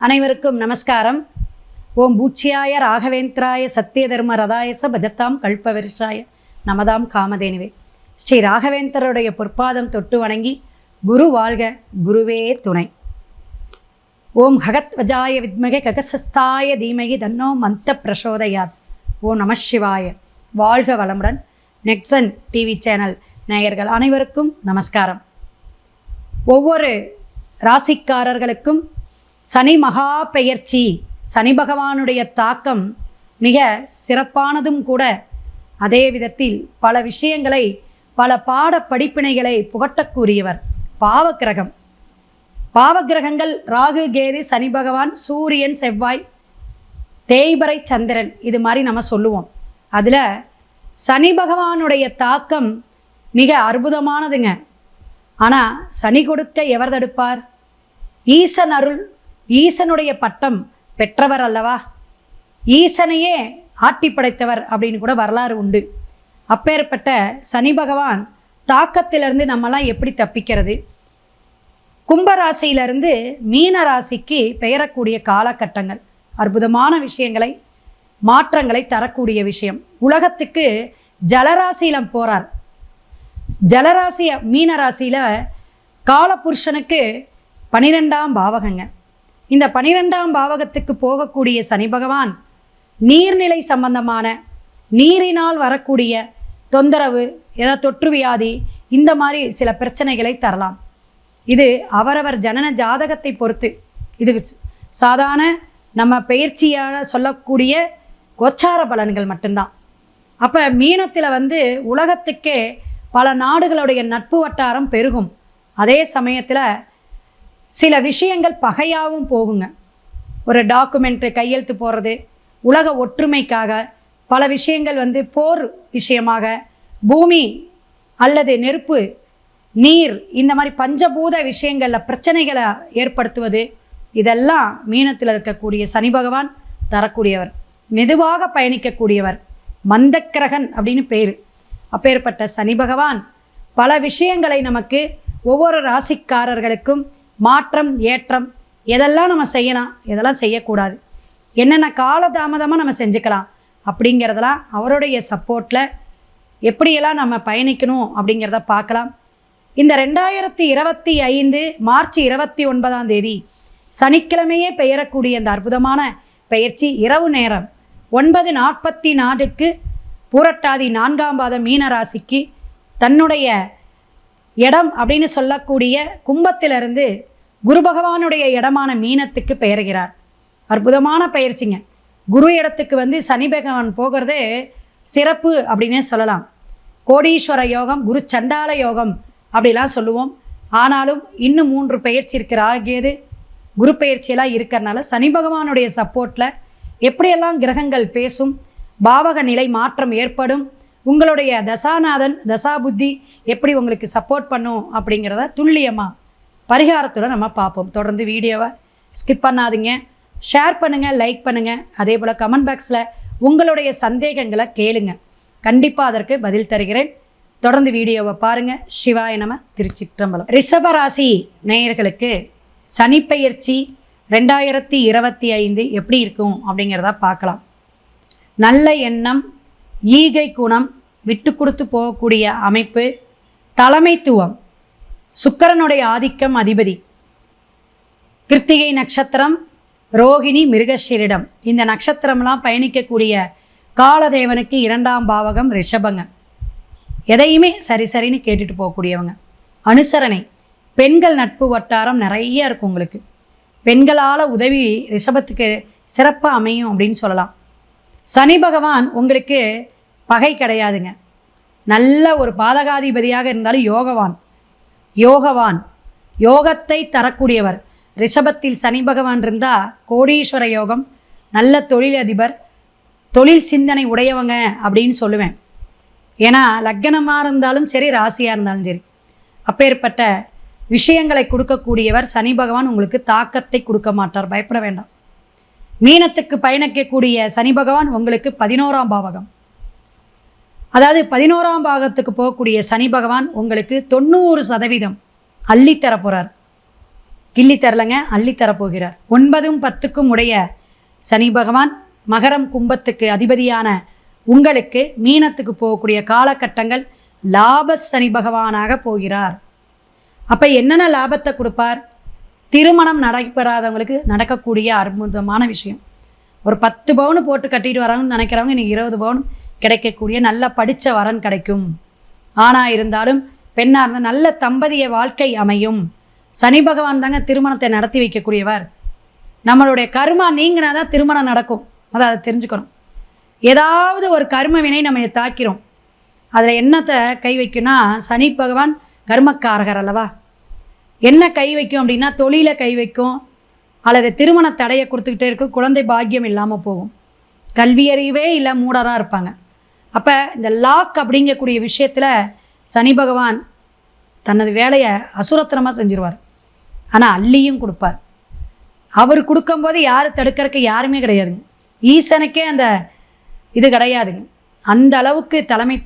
அனைவருக்கும் நமஸ்காரம். ஓம் பூச்சியாய ராகவேந்திராய சத்தியதர்ம ரதாயச பஜத்தாம் கல்பவரிஷாய நமதாம் காமதேனுவே. ஸ்ரீ ராகவேந்தருடைய பொற்பாதம் தொட்டு வணங்கி குரு வாழ்க, குருவே துணை. ஓம் ஹகத்வஜாய வித்மகே ககசஸ்தாய தீமகி தன்னோ மந்த பிரசோதயாத். ஓம் நம சிவாய. வாழ்க வளமுடன். நெக்ஸன் டிவி சேனல் நேயர்கள் அனைவருக்கும் நமஸ்காரம். ஒவ்வொரு ராசிக்காரர்களுக்கும் சனி மகா பெயர்ச்சி, சனி பகவானுடைய தாக்கம் மிக சிறப்பானதும் கூட. அதே விதத்தில் பல விஷயங்களை, பல பாட படிப்பினைகளை புகட்டக்கூடியவர் பாவக்கிரகம். பாவக்கிரகங்கள் ராகு, கேது, சனி பகவான், சூரியன், செவ்வாய், தேய்பிறை, சந்திரன், இது மாதிரி நம்ம சொல்லுவோம். அதில் சனி பகவானுடைய தாக்கம் மிக அற்புதமானதுங்க. ஆனால் சனி கொடுக்க எவர் தடுப்பார்? ஈசன் அருள், ஈசனுடைய பட்டம் பெற்றவர் அல்லவா? ஈசனையே ஆட்டி படைத்தவர் அப்படின்னு கூட வரலாறு உண்டு. அப்பேற்பட்ட சனி பகவான் தாக்கத்திலிருந்து நம்மலாம் எப்படி தப்பிக்கிறது? கும்பராசியிலிருந்து மீன ராசிக்கு பெயரக்கூடிய காலகட்டங்கள் அற்புதமான விஷயங்களை, மாற்றங்களை தரக்கூடிய விஷயம். உலகத்துக்கு ஜலராசியில் போகிறார். ஜலராசி மீன ராசியில் காலபுருஷனுக்கு 12ஆம் பாவகங்க. இந்த 12ஆம் பாவகத்துக்கு போகக்கூடிய சனி பகவான் நீர்நிலை சம்பந்தமான, நீரினால் வரக்கூடிய தொந்தரவு, ஏதாவது தொற்று வியாதி, இந்த மாதிரி சில பிரச்சனைகளை தரலாம். இது அவரவர் ஜனன ஜாதகத்தை பொறுத்து. இது சாதாரண நம்ம பயிற்சியாக சொல்லக்கூடிய கோச்சார பலன்கள் மட்டும்தான். அப்போ மீனத்தில் உலகத்துக்கே பல நாடுகளுடைய நட்பு வட்டாரம் பெருகும். அதே சமயத்தில் சில விஷயங்கள் பகையாகவும் போகுங்க. ஒரு டாக்குமெண்ட்டு கையெழுத்து போடுறது, உலக ஒற்றுமைக்காக பல விஷயங்கள் போர் விஷயமாக, பூமி அல்லது நெருப்பு, நீர், இந்த மாதிரி பஞ்சபூத விஷயங்களில் பிரச்சனைகளை ஏற்படுத்துவது, இதெல்லாம் மீனத்தில் இருக்கக்கூடிய சனி பகவான் தரக்கூடியவர். மெதுவாக பயணிக்கக்கூடியவர், மந்தக்கிரகன் அப்படின்னு பேர். அப்பேற்பட்ட சனி பகவான் பல விஷயங்களை நமக்கு, ஒவ்வொரு ராசிக்காரர்களுக்கும் மாற்றம், ஏற்றம், எதெல்லாம் நம்ம செய்யலாம், எதெல்லாம் செய்யக்கூடாது, என்னென்ன காலதாமதமாக நம்ம செஞ்சுக்கலாம் அப்படிங்கிறதெல்லாம் அவருடைய சப்போர்ட்டில் எப்படியெல்லாம் நம்ம பயணிக்கணும் அப்படிங்கிறத பார்க்கலாம். இந்த 2025 மார்ச் 29 சனிக்கிழமையே பெயரக்கூடிய இந்த அற்புதமான பயிற்சி இரவு நேரம் 9:44 பூரட்டாதி 4ஆம் பாதம் மீனராசிக்கு தன்னுடைய இடம் அப்படின்னு சொல்லக்கூடிய கும்பத்திலிருந்து குரு பகவானுடைய இடமான மீனத்துக்கு பெயர்கிறார். அற்புதமான பயிற்சிங்க. குரு இடத்துக்கு சனி பகவான் போகிறதே சிறப்பு அப்படின்னே சொல்லலாம். கோடீஸ்வர யோகம், குரு சண்டால யோகம் அப்படிலாம் சொல்லுவோம். ஆனாலும் இன்னும் 3 பயிற்சி இருக்கிற ஆகியது குரு பயிற்சியெல்லாம் இருக்கிறனால சனி பகவானுடைய சப்போர்ட்டில் எப்படியெல்லாம் கிரகங்கள் பேசும், பாவக நிலை மாற்றம் ஏற்படும், உங்களுடைய தசாநாதன் தசாபுத்தி எப்படி உங்களுக்கு சப்போர்ட் பண்ணும் அப்படிங்கிறத துல்லியமாக பரிகாரத்துடன் நம்ம பார்ப்போம். தொடர்ந்து வீடியோவை ஸ்கிப் பண்ணாதீங்க, ஷேர் பண்ணுங்கள், லைக் பண்ணுங்கள். அதே போல் கமெண்ட் பாக்ஸில் உங்களுடைய சந்தேகங்களை கேளுங்க, கண்டிப்பாக அதற்கு பதில் தருகிறேன். தொடர்ந்து வீடியோவை பாருங்கள். சிவாய நம. திருச்சிற்றம்பலம். ரிஷபராசி நேயர்களுக்கு சனிப்பெயர்ச்சி 2025 எப்படி இருக்கும் அப்படிங்கிறத பார்க்கலாம். நல்ல எண்ணம், ஈகை குணம், விட்டு கொடுத்து போகக்கூடிய அமைப்பு, தலைமைத்துவம், சுக்கிரனுடைய ஆதிக்கம் அதிபதி, கிருத்திகை நட்சத்திரம், ரோகிணி, மிருகஷீரிடம், இந்த நட்சத்திரம்லாம் பயணிக்கக்கூடிய காலதேவனுக்கு 2ஆம் பாவகம் ரிஷபங்க. எதையுமே சரின்னு கேட்டுட்டு போகக்கூடியவங்க. அனுசரணை, பெண்கள் நட்பு வட்டாரம் நிறைய இருக்கும் உங்களுக்கு. பெண்களால் உதவி ரிஷபத்துக்கு சிறப்பாக அமையும் அப்படின்னு சொல்லலாம். சனி பகவான் உங்களுக்கு பகை கிடையாதுங்க. நல்ல ஒரு பாதகாதிபதியாக இருந்தாலும் யோகவான், யோகத்தை தரக்கூடியவர். ரிஷபத்தில் சனி பகவான் இருந்தால் கோடீஸ்வர யோகம், நல்ல தொழிலதிபர், தொழில் சிந்தனை உடையவங்க அப்படின்னு சொல்லுவேன். ஏன்னா லக்னமாக இருந்தாலும் சரி, ராசியாக இருந்தாலும் சரி, அப்பேற்பட்ட விஷயங்களை கொடுக்கக்கூடியவர் சனி பகவான். உங்களுக்கு தாக்கத்தை கொடுக்க மாட்டார், பயப்பட வேண்டாம். மீனத்துக்கு பயணிக்கக்கூடிய சனி பகவான் உங்களுக்கு 11ஆம் பாவகம், அதாவது 11ஆம் பாகத்துக்கு போகக்கூடிய சனி பகவான் உங்களுக்கு 90% அள்ளித்தர போகிறார். கிள்ளி தரலங்க, அள்ளி தரப்போகிறார். 9ம் 10க்கும் உடைய சனி பகவான் மகரம் கும்பத்துக்கு அதிபதியான உங்களுக்கு மீனத்துக்கு போகக்கூடிய காலகட்டங்கள் லாப சனி பகவானாக போகிறார். அப்போ என்னென்ன லாபத்தை கொடுப்பார்? திருமணம் நடைபெறாதவங்களுக்கு நடக்கக்கூடிய அற்புதமான விஷயம். ஒரு 10 பவுன் போட்டு கட்டிட்டு வராங்கன்னு நினைக்கிறவங்க இன்றைக்கி 20 பவுன் கிடைக்கக்கூடிய நல்ல படித்த வரன் கிடைக்கும். ஆணாக இருந்தாலும் பெண்ணாக இருந்தால் நல்ல தம்பதிய வாழ்க்கை அமையும். சனி பகவான் தாங்க திருமணத்தை நடத்தி வைக்கக்கூடியவர். நம்மளுடைய கர்மா நீங்கினா தான் திருமணம் நடக்கும். அதை தெரிஞ்சுக்கணும். ஏதாவது ஒரு கர்ம வினை நம்ம தாக்கிறோம். அதில் என்னத்தை கை வைக்கும்னா, சனி பகவான் கர்மக்காரகர் அல்லவா. என்ன கை வைக்கும் அப்படின்னா, தொழிலை கை வைக்கும், அல்லது திருமண தடையை கொடுத்துக்கிட்டே இருக்கும், குழந்தை பாக்கியம் இல்லாமல் போகும், கல்வியறிவே இல்லை, மூடராக இருப்பாங்க. அப்போ இந்த லாக் அப்படிங்கக்கூடிய விஷயத்தில் சனி பகவான் தனது வேலையை அசுரத்தனமாக செஞ்சிருவார். ஆனால் அள்ளியும் கொடுப்பார். அவர் கொடுக்கும்போது யார் தடுக்கிறதுக்கு யாருமே கிடையாதுங்க. ஈசனுக்கே அந்த இது கிடையாதுங்க. அந்த அளவுக்கு தலைமை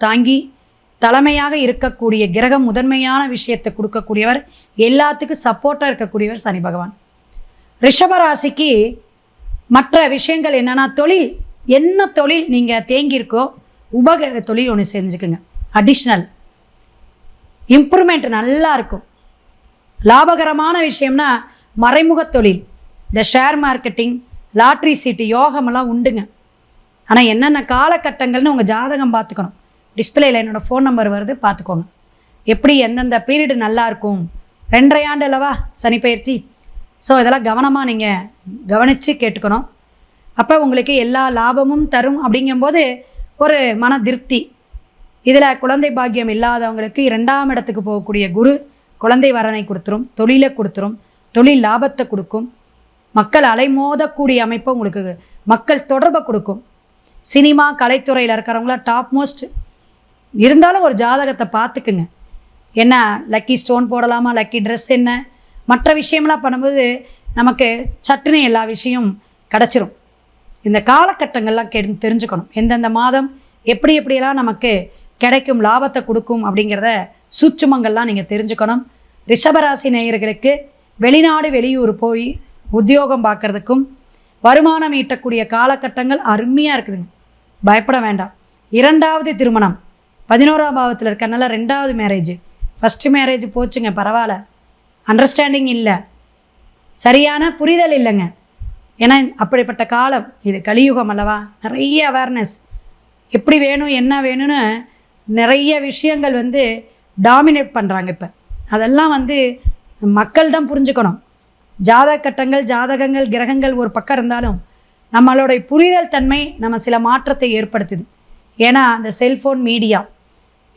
தாங்கி தலைமையாக இருக்கக்கூடிய கிரகம் முதன்மையான விஷயத்தை கொடுக்கக்கூடியவர், எல்லாத்துக்கும் சப்போர்ட்டாக இருக்கக்கூடியவர் சனி பகவான். ரிஷபராசிக்கு மற்ற விஷயங்கள் என்னென்னா, தொழில், என்ன தொழில் நீங்கள் தேங்கியிருக்கோ உபக தொழில் ஒன்று செஞ்சுக்குங்க. அடிஷ்னல் இம்ப்ரூவ்மெண்ட் நல்லா இருக்கும். லாபகரமான விஷயம்னா மறைமுக தொழில், இந்த ஷேர் மார்க்கெட்டிங், லாட்ரி சீட்டு, யோகமெல்லாம் உண்டுங்க. ஆனால் என்னென்ன காலகட்டங்கள்னு உங்கள் ஜாதகம் பார்த்துக்கணும். டிஸ்பிளேயில் என்னோடய ஃபோன் நம்பர் வருது, பார்த்துக்கோங்க. எப்படி எந்தெந்த பீரியடு நல்லாயிருக்கும். 2.5 ஆண்டு அல்லவா சனி பயிற்சி. ஸோ இதெல்லாம் கவனமாக நீங்கள் கவனித்து கேட்டுக்கணும். அப்போ உங்களுக்கு எல்லா லாபமும் தரும். அப்படிங்கும்போது ஒரு மன திருப்தி. இதில் குழந்தை பாக்கியம் இல்லாதவங்களுக்கு 2ஆம் இடத்துக்கு போகக்கூடிய குரு குழந்தை வரனை கொடுத்துரும், தொழிலை கொடுத்துரும், தொழில் லாபத்தை கொடுக்கும், மக்கள் அலைமோதக்கூடிய அமைப்பை உங்களுக்கு மக்கள் தொடர்பை கொடுக்கும். சினிமா கலைத்துறையில் இருக்கிறவங்கள டாப் மோஸ்ட் இருந்தாலும் ஒரு ஜாதகத்தை பார்த்துக்குங்க. என்ன லக்கி ஸ்டோன் போடலாமா, லக்கி ட்ரெஸ் என்ன, மற்ற விஷயம்லாம் பண்ணும்போது நமக்கு சட்டுன்னு எல்லா விஷயம் கிடச்சிரும். இந்த காலகட்டங்கள்லாம் தெரிஞ்சுக்கணும். எந்தெந்த மாதம் எப்படி எப்படியெல்லாம் நமக்கு கிடைக்கும், லாபத்தை கொடுக்கும் அப்படிங்கிறத சூட்சுமங்கள்லாம் நீங்கள் தெரிஞ்சுக்கணும். ரிஷபராசி நேயர்களுக்கு வெளிநாடு வெளியூர் போய் உத்தியோகம் பார்க்குறதுக்கும் வருமானம் ஈட்டக்கூடிய காலகட்டங்கள் அருமையாக இருக்குதுங்க. பயப்பட வேண்டாம். 2வது திருமணம் 11ஆம் பாவத்தில் இருக்கறனால 2வது மேரேஜ், ஃபஸ்ட்டு மேரேஜ் போச்சுங்க, பரவாயில்ல. அண்டர்ஸ்டாண்டிங் இல்லை, சரியான புரிதல் இல்லைங்க. ஏன்னா அப்படிப்பட்ட காலம் இது, கலியுகம் அல்லவா. நிறைய அவேர்னஸ், எப்படி வேணும் என்ன வேணும்னு நிறைய விஷயங்கள் டாமினேட் பண்ணுறாங்க. இப்போ அதெல்லாம் மக்கள் தான் புரிஞ்சுக்கணும். ஜாதகங்கள் கிரகங்கள் ஒரு பக்கம் இருந்தாலும் நம்மளுடைய புரிதல் தன்மை நம்ம சில மாற்றத்தை ஏற்படுத்துது. ஏன்னா அந்த செல்ஃபோன் மீடியா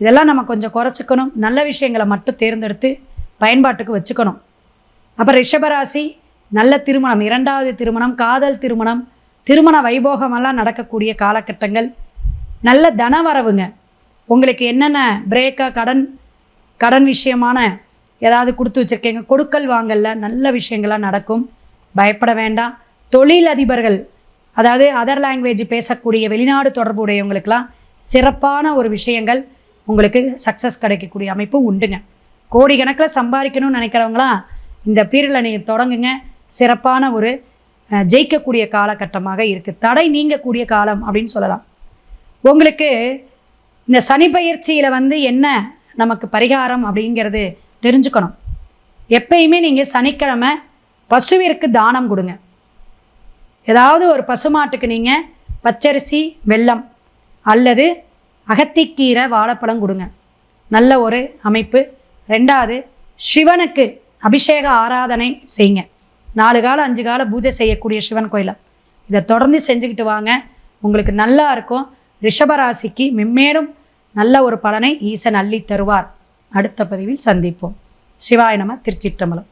இதெல்லாம் நம்ம கொஞ்சம் குறைச்சிக்கணும். நல்ல விஷயங்களை மட்டும் தேர்ந்தெடுத்து பயன்பாட்டுக்கு வச்சுக்கணும். அப்போ ரிஷபராசி நல்ல திருமணம், 2வது திருமணம், காதல் திருமணம், திருமண வைபோகமெல்லாம் நடக்கக்கூடிய காலகட்டங்கள், நல்ல தனவரவுங்க. உங்களுக்கு என்னென்ன பிரேக்காக கடன் விஷயமான ஏதாவது கொடுத்து வச்சுருக்கீங்க, கொடுக்கல் வாங்கல நல்ல விஷயங்கள்லாம் நடக்கும். பயப்பட வேண்டாம். தொழில் அதிபர்கள், அதாவது அதர் லாங்குவேஜ் பேசக்கூடிய வெளிநாடு தொடர்புடையவங்களுக்கெல்லாம் சிறப்பான ஒரு விஷயங்கள் உங்களுக்கு சக்ஸஸ் கிடைக்கக்கூடிய அமைப்பு உண்டுங்க. கோடிக்கணக்கில் சம்பாதிக்கணும்னு நினைக்கிறவங்களாம் இந்த பீரியடில் நீங்கள் தொடங்குங்க. சிறப்பான ஒரு ஜெயிக்கக்கூடிய காலகட்டமாக இருக்குது. தடை நீங்கக்கூடிய காலம் அப்படின்னு சொல்லலாம். உங்களுக்கு இந்த சனி பயிற்சியில் என்ன நமக்கு பரிகாரம் அப்படிங்கிறது தெரிஞ்சுக்கணும். எப்பயுமே நீங்கள் சனிக்கிழமை பசுவிற்கு தானம் கொடுங்க. ஏதாவது ஒரு பசுமாட்டுக்கு நீங்கள் பச்சரிசி வெல்லம் அல்லது அகத்திக்கீரை வாழைப்பழம் கொடுங்க. நல்ல ஒரு அமைப்பு. 2வது சிவனுக்கு அபிஷேக ஆராதனை செய்யுங்க. 4 கால 5 கால பூஜை செய்யக்கூடிய சிவன் கோயிலில் இதை தொடர்ந்து செஞ்சுக்கிட்டு வாங்க. உங்களுக்கு நல்லா இருக்கும். ரிஷபராசிக்கு மென்மேலும் நல்ல ஒரு பலனை ஈசன் அள்ளி தருவார். அடுத்த பதிவில் சந்திப்போம். சிவாய நம. திருச்சிற்றம்பலம்.